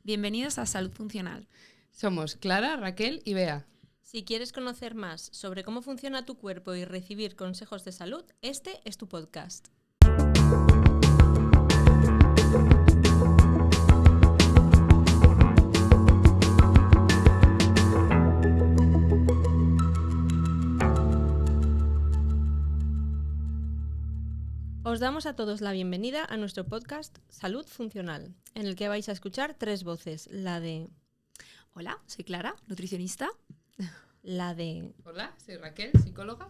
Bienvenidos a Salud Funcional. Somos Clara, Raquel y Bea. Si quieres conocer más sobre cómo funciona tu cuerpo y recibir consejos de salud, este es tu podcast. Os damos a todos la bienvenida a nuestro podcast Salud Funcional, en el que vais a escuchar 3 voces, la de... Hola, soy Clara, nutricionista. La de... Hola, soy Raquel, psicóloga.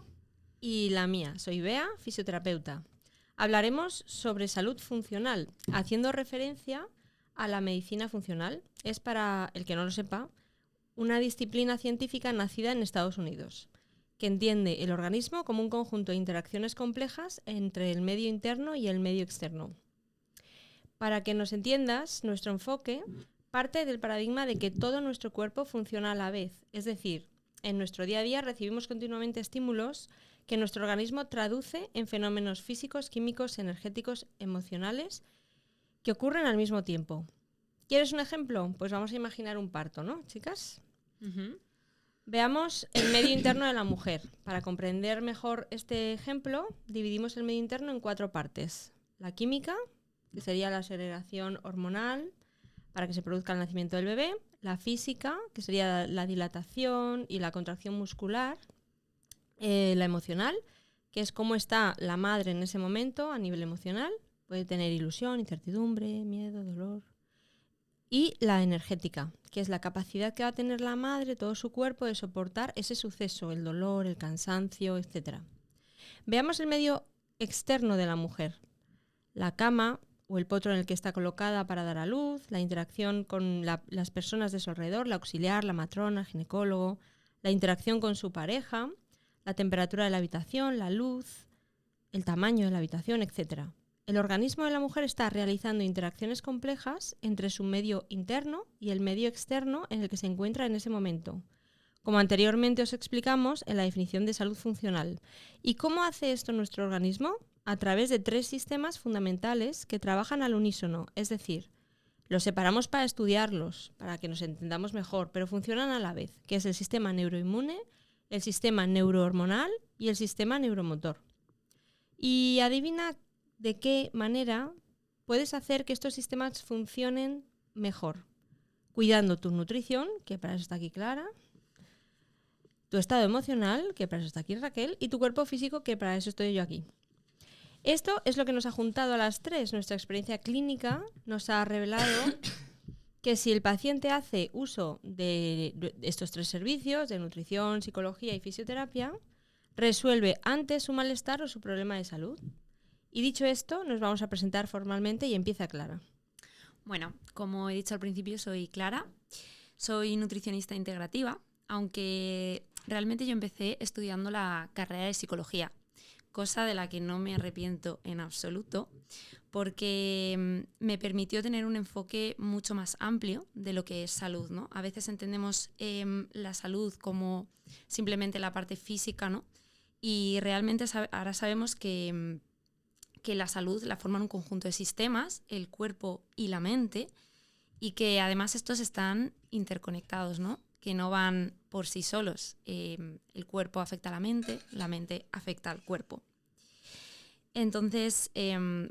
Y la mía, soy Bea, fisioterapeuta. Hablaremos sobre salud funcional, haciendo referencia a la medicina funcional. Es, para el que no lo sepa, una disciplina científica nacida en Estados Unidos, que entiende el organismo como un conjunto de interacciones complejas entre el medio interno y el medio externo. Para que nos entiendas, nuestro enfoque parte del paradigma de que todo nuestro cuerpo funciona a la vez, es decir, en nuestro día a día recibimos continuamente estímulos que nuestro organismo traduce en fenómenos físicos, químicos, energéticos, emocionales que ocurren al mismo tiempo. ¿Quieres un ejemplo? Pues vamos a imaginar un parto, ¿no, chicas? Uh-huh. Veamos el medio interno de la mujer. Para comprender mejor este ejemplo, dividimos el medio interno en 4 partes. La química, que sería la segregación hormonal para que se produzca el nacimiento del bebé. La física, que sería la dilatación y la contracción muscular. La emocional, que es cómo está la madre en ese momento a nivel emocional. Puede tener ilusión, incertidumbre, miedo, dolor. Y la energética, que es la capacidad que va a tener la madre, todo su cuerpo, de soportar ese suceso, el dolor, el cansancio, etc. Veamos el medio externo de la mujer. La cama o el potro en el que está colocada para dar a luz, la interacción con las personas de su alrededor, la auxiliar, la matrona, el ginecólogo, la interacción con su pareja, la temperatura de la habitación, la luz, el tamaño de la habitación, etc. El organismo de la mujer está realizando interacciones complejas entre su medio interno y el medio externo en el que se encuentra en ese momento, como anteriormente os explicamos en la definición de salud funcional. ¿Y cómo hace esto nuestro organismo? A través de 3 sistemas fundamentales que trabajan al unísono, es decir, los separamos para estudiarlos, para que nos entendamos mejor, pero funcionan a la vez, que es el sistema neuroinmune, el sistema neurohormonal y el sistema neuromotor. Y adivina de qué manera puedes hacer que estos sistemas funcionen mejor. Cuidando tu nutrición, que para eso está aquí Clara, tu estado emocional, que para eso está aquí Raquel, y tu cuerpo físico, que para eso estoy yo aquí. Esto es lo que nos ha juntado a las 3. Nuestra experiencia clínica nos ha revelado que si el paciente hace uso de estos 3 servicios, de nutrición, psicología y fisioterapia, resuelve antes su malestar o su problema de salud. Y dicho esto, nos vamos a presentar formalmente y empieza Clara. Bueno, como he dicho al principio, soy Clara, soy nutricionista integrativa, aunque realmente yo empecé estudiando la carrera de psicología, cosa de la que no me arrepiento en absoluto, porque me permitió tener un enfoque mucho más amplio de lo que es salud, ¿no? A veces entendemos la salud como simplemente la parte física, ¿no? Y realmente ahora sabemos que la salud la forman un conjunto de sistemas, el cuerpo y la mente, y que además estos están interconectados, ¿no? Que no van por sí solos. El cuerpo afecta a la mente afecta al cuerpo. Entonces,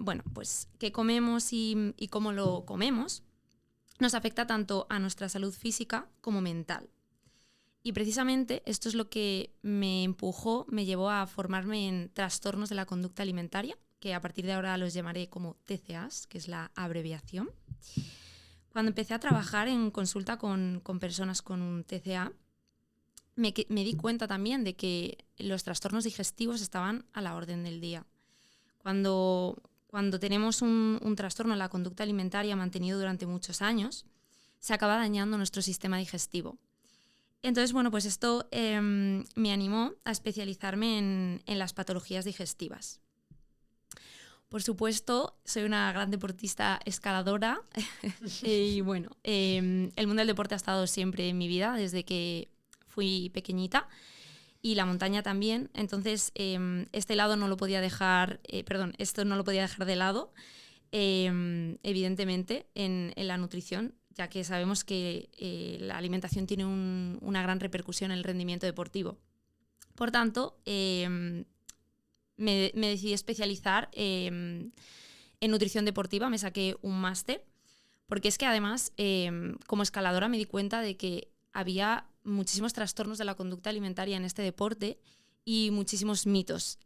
bueno, pues qué comemos y cómo lo comemos nos afecta tanto a nuestra salud física como mental. Y precisamente esto es lo que me llevó a formarme en trastornos de la conducta alimentaria, que a partir de ahora los llamaré como TCAs, que es la abreviación. Cuando empecé a trabajar en consulta con personas con un TCA, me di cuenta también de que los trastornos digestivos estaban a la orden del día. Cuando tenemos un trastorno en la conducta alimentaria mantenido durante muchos años, se acaba dañando nuestro sistema digestivo. Entonces, bueno, pues esto me animó a especializarme en las patologías digestivas. Por supuesto, soy una gran deportista escaladora y bueno, el mundo del deporte ha estado siempre en mi vida desde que fui pequeñita y la montaña también. Entonces, esto no lo podía dejar de lado. evidentemente, en la nutrición, ya que sabemos que la alimentación tiene una gran repercusión en el rendimiento deportivo. Por tanto, me decidí especializar en nutrición deportiva, me saqué un máster, porque es que además, como escaladora me di cuenta de que había muchísimos trastornos de la conducta alimentaria en este deporte y muchísimos mitos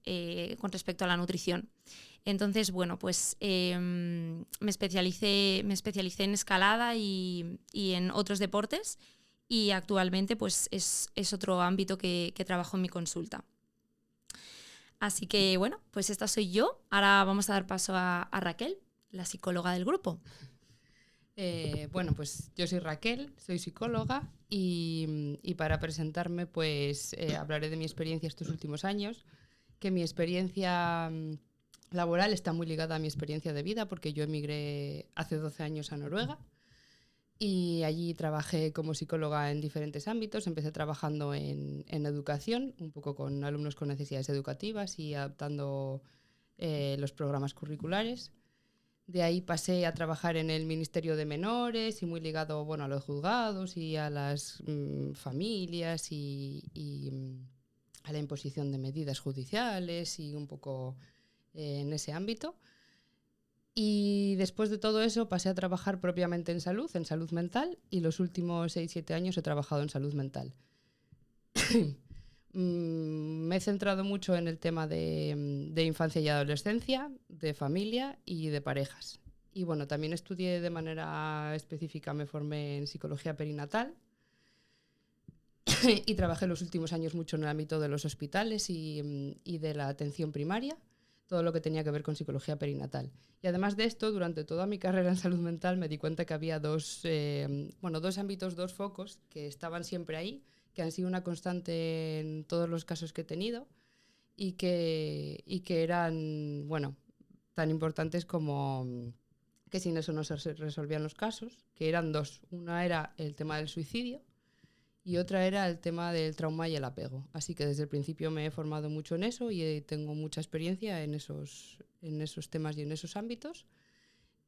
con respecto a la nutrición. Entonces, bueno, pues me especialicé en escalada y en otros deportes, y actualmente pues es otro ámbito que trabajo en mi consulta. Así que bueno, pues esta soy yo. Ahora vamos a dar paso a Raquel, la psicóloga del grupo. Bueno, pues yo soy Raquel, soy psicóloga y para presentarme pues hablaré de mi experiencia estos últimos años, que mi experiencia laboral está muy ligada a mi experiencia de vida, porque yo emigré hace 12 años a Noruega y allí trabajé como psicóloga en diferentes ámbitos. Empecé trabajando en educación, un poco con alumnos con necesidades educativas y adaptando los programas curriculares. De ahí pasé a trabajar en el Ministerio de Menores y muy ligado, bueno, a los juzgados y a las familias y a la imposición de medidas judiciales y un poco en ese ámbito. Y después de todo eso pasé a trabajar propiamente en salud mental, y los últimos 6-7 años he trabajado en salud mental. Me he centrado mucho en el tema de infancia y adolescencia, de familia y de parejas. Y bueno, también estudié de manera específica, me formé en psicología perinatal y trabajé los últimos años mucho en el ámbito de los hospitales y de la atención primaria, todo lo que tenía que ver con psicología perinatal. Y además de esto, durante toda mi carrera en salud mental me di cuenta que había dos ámbitos, dos focos que estaban siempre ahí, que han sido una constante en todos los casos que he tenido y que eran, bueno, tan importantes como que sin eso no se resolvían los casos, que eran dos. Una era el tema del suicidio y otra era el tema del trauma y el apego. Así que desde el principio me he formado mucho en eso y tengo mucha experiencia en esos temas y en esos ámbitos.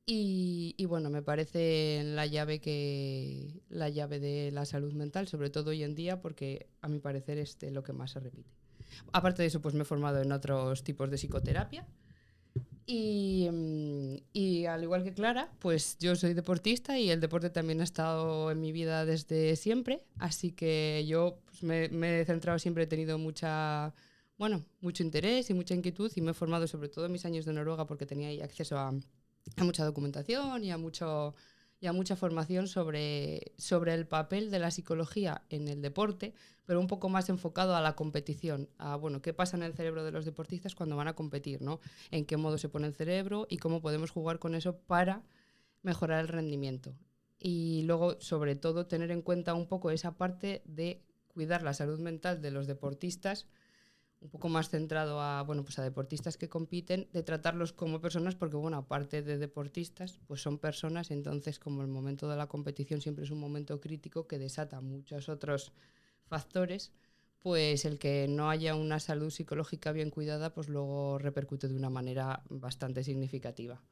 Y bueno, me parece la llave de la salud mental, sobre todo hoy en día, porque a mi parecer es de lo que más se repite. Aparte de eso, pues me he formado en otros tipos de psicoterapia. Y al igual que Clara, pues yo soy deportista y el deporte también ha estado en mi vida desde siempre. Así que yo pues, me he centrado, siempre he tenido mucho interés y mucha inquietud, y me he formado sobre todo en mis años de Noruega, porque tenía ahí acceso a mucha documentación y a mucha formación sobre el papel de la psicología en el deporte, pero un poco más enfocado a la competición, a qué pasa en el cerebro de los deportistas cuando van a competir, ¿no? En qué modo se pone el cerebro y cómo podemos jugar con eso para mejorar el rendimiento. Y luego, sobre todo, tener en cuenta un poco esa parte de cuidar la salud mental de los deportistas, un poco más centrado a deportistas que compiten, de tratarlos como personas, porque aparte de deportistas, pues son personas. Entonces, como el momento de la competición siempre es un momento crítico que desata muchos otros factores, pues el que no haya una salud psicológica bien cuidada, pues luego repercute de una manera bastante significativa.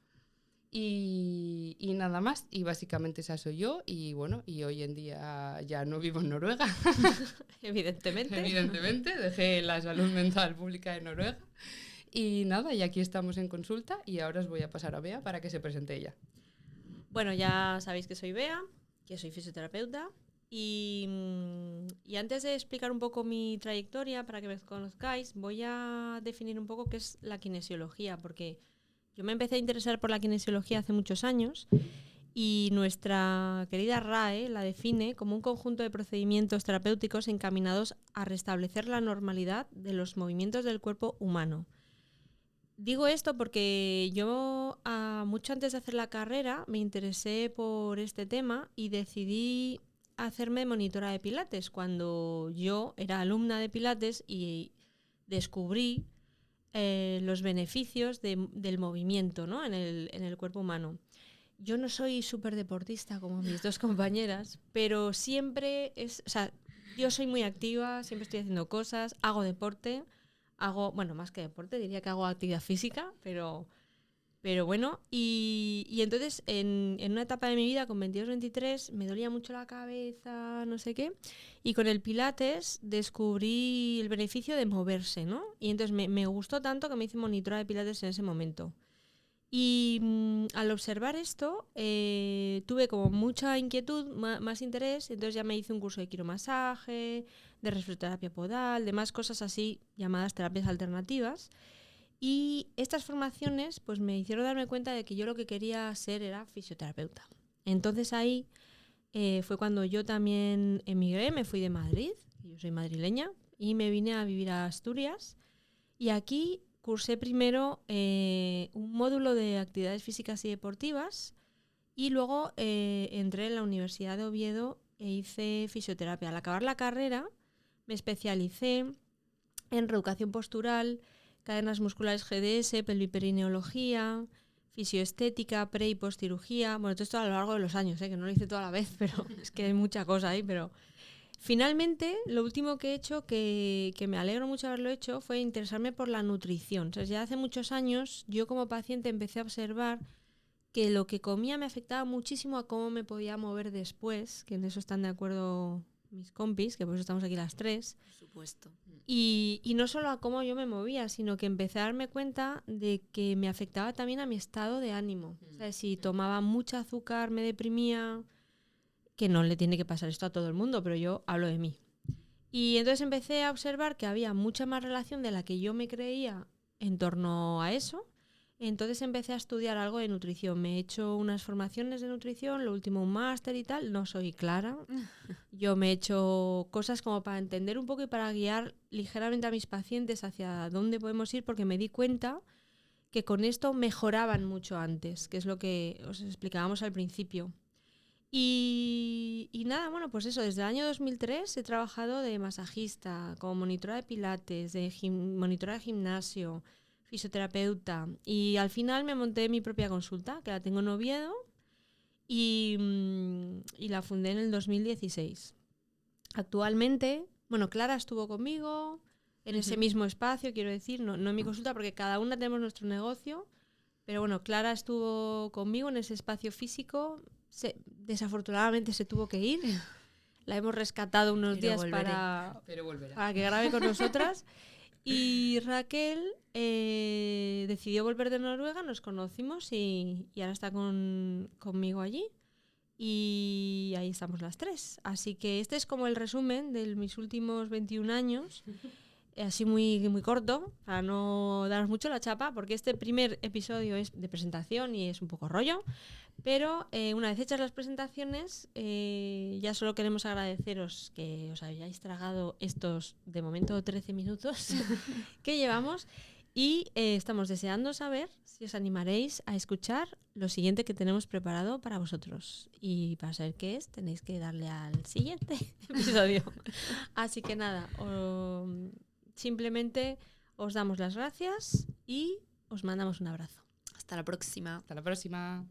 Y nada más, y básicamente esa soy yo, y hoy en día ya no vivo en Noruega. Evidentemente, dejé la salud mental pública de Noruega, y nada, y aquí estamos en consulta, y ahora os voy a pasar a Bea para que se presente ella. Bueno, ya sabéis que soy Bea, que soy fisioterapeuta, y antes de explicar un poco mi trayectoria para que me conozcáis, voy a definir un poco qué es la kinesiología, porque yo me empecé a interesar por la kinesiología hace muchos años, y nuestra querida RAE la define como un conjunto de procedimientos terapéuticos encaminados a restablecer la normalidad de los movimientos del cuerpo humano. Digo esto porque yo, mucho antes de hacer la carrera, me interesé por este tema y decidí hacerme monitora de Pilates cuando yo era alumna de Pilates y descubrí los beneficios del movimiento, ¿no? en el cuerpo humano. Yo no soy súper deportista como mis dos compañeras, pero siempre yo soy muy activa, siempre estoy haciendo cosas, hago deporte, más que deporte, diría que hago actividad física, pero Pero bueno, y entonces en una etapa de mi vida, con 22-23, me dolía mucho la cabeza, no sé qué, y con el Pilates descubrí el beneficio de moverse, ¿no? Y entonces me gustó tanto que me hice monitora de Pilates en ese momento. Y al observar esto, tuve como mucha inquietud, más interés, entonces ya me hice un curso de quiromasaje, de reflexoterapia podal, de más cosas así llamadas terapias alternativas. Y estas formaciones pues me hicieron darme cuenta de que yo lo que quería ser era fisioterapeuta. Entonces ahí fue cuando yo también emigré, me fui de Madrid, yo soy madrileña, y me vine a vivir a Asturias. Y aquí cursé primero un módulo de actividades físicas y deportivas y luego entré en la Universidad de Oviedo e hice fisioterapia. Al acabar la carrera me especialicé en reeducación postural, cadenas musculares GDS, pelviperineología, fisioestética, pre y postcirugía. Bueno, todo esto a lo largo de los años, que no lo hice toda la vez, pero es que hay mucha cosa ahí. Pero finalmente, lo último que he hecho, que me alegro mucho haberlo hecho, fue interesarme por la nutrición. O sea, ya hace muchos años yo como paciente empecé a observar que lo que comía me afectaba muchísimo a cómo me podía mover después, que en eso están de acuerdo mis compis, que por eso estamos aquí las tres. Por supuesto. Y no solo a cómo yo me movía, sino que empecé a darme cuenta de que me afectaba también a mi estado de ánimo. O sea, si tomaba mucho azúcar me deprimía, que no le tiene que pasar esto a todo el mundo, pero yo hablo de mí. Y entonces empecé a observar que había mucha más relación de la que yo me creía en torno a eso. Entonces empecé a estudiar algo de nutrición. Me he hecho unas formaciones de nutrición, lo último un máster y tal. No soy clara. Yo me he hecho cosas como para entender un poco y para guiar ligeramente a mis pacientes hacia dónde podemos ir, porque me di cuenta que con esto mejoraban mucho antes, que es lo que os explicábamos al principio. Y nada, bueno, pues eso, desde el año 2003 he trabajado de masajista, como monitora de pilates, monitora de gimnasio, fisioterapeuta, y al final me monté mi propia consulta, que la tengo en Oviedo, y la fundé en el 2016. Actualmente, bueno, Clara estuvo conmigo en ese mismo espacio, quiero decir, no en mi consulta, porque cada una tenemos nuestro negocio, pero bueno, Clara estuvo conmigo en ese espacio físico. Desafortunadamente se tuvo que ir. La hemos rescatado unos días para que grabe con nosotras. Y Raquel decidió volver de Noruega, nos conocimos y ahora está conmigo allí. Y ahí estamos las tres. Así que este es como el resumen de mis últimos 21 años. Así muy, muy corto, para no daros mucho la chapa, porque este primer episodio es de presentación y es un poco rollo. Pero una vez hechas las presentaciones, ya solo queremos agradeceros que os hayáis tragado estos, de momento, 13 minutos que llevamos. Y estamos deseando saber si os animaréis a escuchar lo siguiente que tenemos preparado para vosotros. Y para saber qué es, tenéis que darle al siguiente episodio. Así que nada, simplemente os damos las gracias y os mandamos un abrazo. Hasta la próxima. Hasta la próxima.